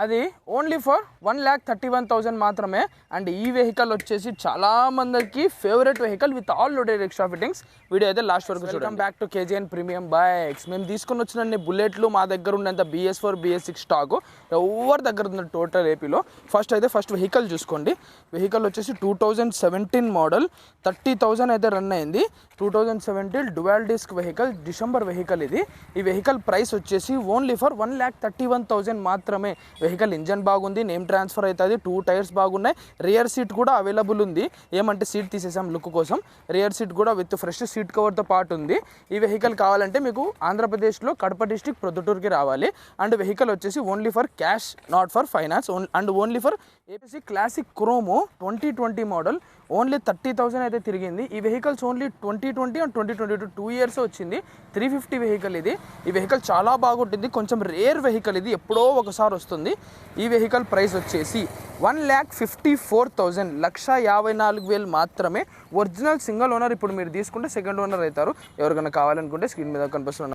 అది only for 1,31,000 మాత్రమే. And ఈ వెహికల్ వచ్చేసి చాలా మందికి favourite vehicle with all loaded extra fittings. Video అయితే లాస్ట్ వరకు చూడండి. Welcome back to KGN premium bikes. మేము తీసుకొని వచ్చిన బుల్లెట్లు మా దగ్గర ఉన్నంత BS4 BS6 స్టాక్ ఎవరి దగ్గర ఉంది టోటల్ ఏపీలో. ఫస్ట్ వెహికల్ చూసుకోండి. వెహికల్ వచ్చేసి 2017 మోడల్, 30,000 అయితే రన్ అయింది. 2017 dual disc vehicle, December vehicle ఇది. ఈ వెహికల్ ప్రైస్ వచ్చేసి ఓన్లీ ఫర్ 1,31,000 మాత్రమే. వెహికల్ ఇంజన్ బాగుంది, నేమ్ ట్రాన్స్ఫర్ అవుతుంది, 2 టైర్స్ బాగున్నాయి, రియర్ సీట్ కూడా అవైలబుల్ ఉంది. ఏమంటే సీట్ తీసేసాం లుక్ కోసం, రియర్ సీట్ కూడా విత్ ఫ్రెష్ సీట్ కవర్తో పాటు ఉంది. ఈ వెహికల్ కావాలంటే మీకు ఆంధ్రప్రదేశ్లో కడప డిస్ట్రిక్ట్ ప్రొద్దుటూరుకి రావాలి. అండ్ వెహికల్ వచ్చేసి only for cash, not for finance. And only for APC classic క్రోమో 2020 model, only 30,000 అయితే తిరిగింది. ఈ వెహికల్స్ ఓన్లీ 2020 అండ్ 2022 2 ఇయర్స్ వచ్చింది. 350 వెహికల్ ఇది. ఈ వెహికల్ చాలా బాగుంటుంది, కొంచెం రేర్ వెహికల్ ఇది, ఎప్పుడో ఒకసారి వస్తుంది. ఈ వెహికల్ ప్రైస్ వచ్చేసి 1,54,000, 1,54,000 మాత్రమే. Original single owner. ఇప్పుడు మీరు తీసుకుంటే సెకండ్ ఓనర్ అవుతారు. ఎవరికైనా కావాలనుకుంటే స్క్రీన్ మీద కనిపిస్తున్నారు.